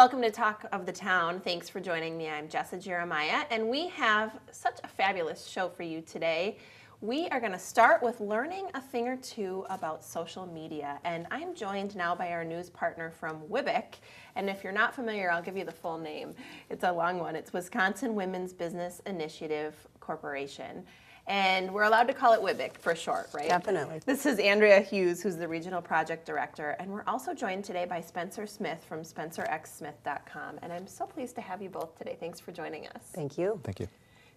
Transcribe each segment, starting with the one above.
Welcome to Talk of the Town. Thanks for joining me. I'm Jessa Jeremiah, and we have such a fabulous show for you today. We are going to start with learning a thing or two about social media, and I'm joined now by our news partner from WBIC, and if you're not familiar, I'll give you the full name. It's a long one. It's Wisconsin Women's Business Initiative Corporation. And we're allowed to call it WBIC for short, right? Definitely. This is Andrea Hughes, who's the Regional Project Director, and we're also joined today by Spencer Smith from SpencerXSmith.com. And I'm so pleased to have you both today. Thanks for joining us. Thank you. Thank you.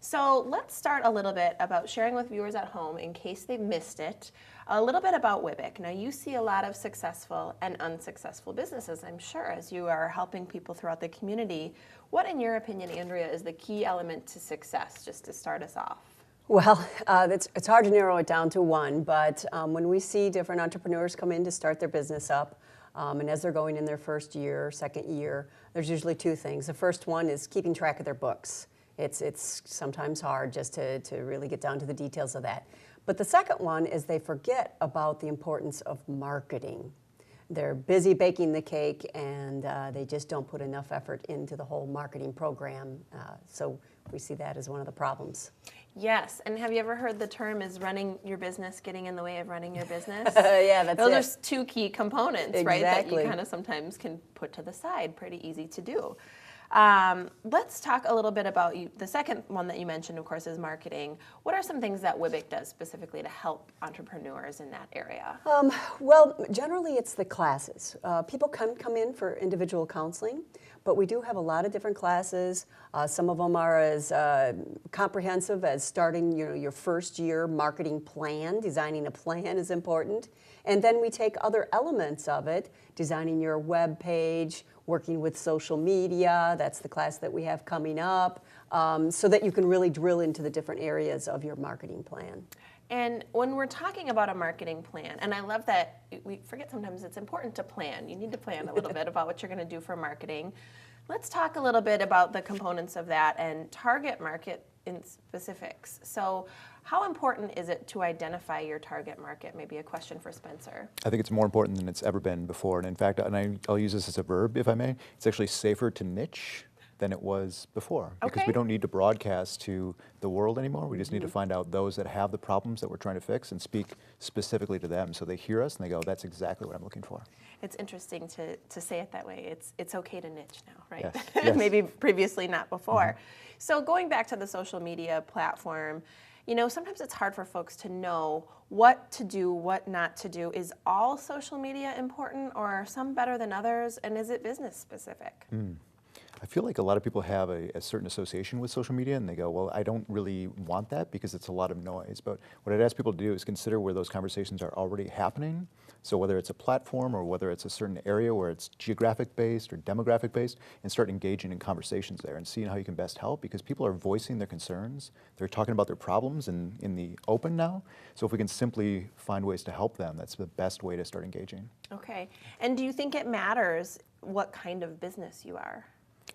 So let's start a little bit about sharing with viewers at home, in case they've missed it, a little bit about WBIC. Now, you see a lot of successful and unsuccessful businesses, I'm sure, as you are helping people throughout the community. What, in your opinion, Andrea, is the key element to success, just to start us off? Well, it's hard to narrow it down to one, but when we see different entrepreneurs come in to start their business up, and as they're going in their first year, second year, there's usually two things. The first one is keeping track of their books. It's sometimes hard just to really get down to the details of that. But the second one is they forget about the importance of marketing. They're busy baking the cake, and they just don't put enough effort into the whole marketing program. So we see that as one of the problems. Yes, and have you ever heard the term, is running your business getting in the way of running your business? Yeah, that's it. Those are two key components, right, that you Exactly. kind of sometimes can put to the side, pretty easy to do. Let's talk a little bit about the second one that you mentioned, of course, is marketing. What are some things that WBIC does specifically to help entrepreneurs in that area? Well, generally it's the classes. People can come in for individual counseling, but we do have a lot of different classes. Some of them are as comprehensive as starting your first year marketing plan. Designing a plan is important. And then we take other elements of it, designing your web page, working with social media. That's the class that we have coming up, so that you can really drill into the different areas of your marketing plan. And when we're talking about a marketing plan, and I love that we forget sometimes it's important to plan. You need to plan a little bit about what you're going to do for marketing. Let's talk a little bit about the components of that and target market in specifics. So how important is it to identify your target market? Maybe a question for Spencer. I think it's more important than it's ever been before. And in fact, I'll use this as a verb, if I may, it's actually safer to niche than it was before. Because Okay. we don't need to broadcast to the world anymore. We just need to find out those that have the problems that we're trying to fix and speak specifically to them. So they hear us and they go, that's exactly what I'm looking for. It's interesting to say it that way. It's okay to niche now, right? Yes. Yes. Maybe previously not before. So going back to the social media platform, sometimes it's hard for folks to know what to do, what not to do. Is all social media important, or are some better than others? And is it business specific? I feel like a lot of people have a certain association with social media and they go, well, I don't really want that because it's a lot of noise. But what I'd ask people to do is consider where those conversations are already happening. So whether it's a platform or whether it's a certain area where it's geographic based or demographic based, and start engaging in conversations there and seeing how you can best help, because people are voicing their concerns. They're talking about their problems in the open now. So if we can simply find ways to help them, that's the best way to start engaging. Okay. And do you think it matters what kind of business you are?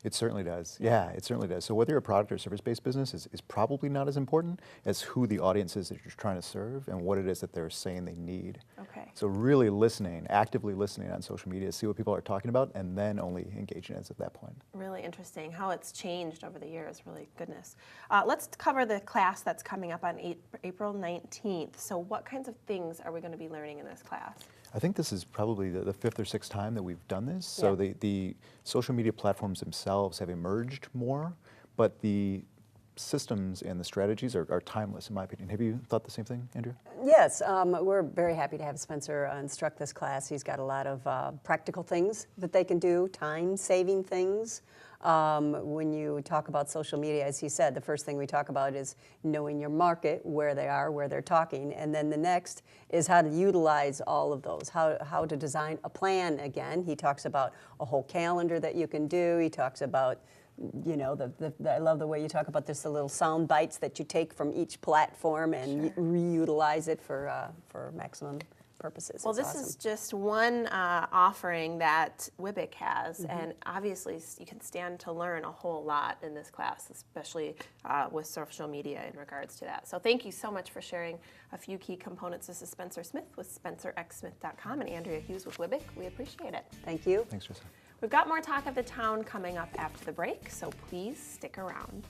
It certainly does. Yeah, it certainly does. So whether you're a product or service-based business is probably not as important as who the audience is that you're trying to serve and what it is that they're saying they need. Okay. So really listening, actively listening on social media, see what people are talking about, and then only engaging as at that point. Really interesting how it's changed over the years, really, goodness. Let's cover the class that's coming up on April 19th. So what kinds of things are we going to be learning in this class? I think this is probably the fifth or sixth time that we've done this. So Yeah. the social media platforms themselves have emerged more, but the systems and the strategies are timeless, in my opinion. Have you thought the same thing, Andrea? Yes, we're very happy to have Spencer instruct this class. He's got a lot of practical things that they can do, time-saving things. When you talk about social media, as he said, the first thing we talk about is knowing your market, where they are, where they're talking, and then the next is how to utilize all of those, how to design a plan again. He talks about a whole calendar that you can do. He talks about, I love the way you talk about this, the little sound bites that you take from each platform and reutilize it for maximum purposes. Well, It's this awesome. is just one offering that WBIC has, and obviously you can stand to learn a whole lot in this class, especially with social media in regards to that. So thank you so much for sharing a few key components. This is Spencer Smith with SpencerXSmith.com and Andrea Hughes with WBIC. We appreciate it. Thank you. Thanks, Trisha. We've got more Talk of the Town coming up after the break, so please stick around.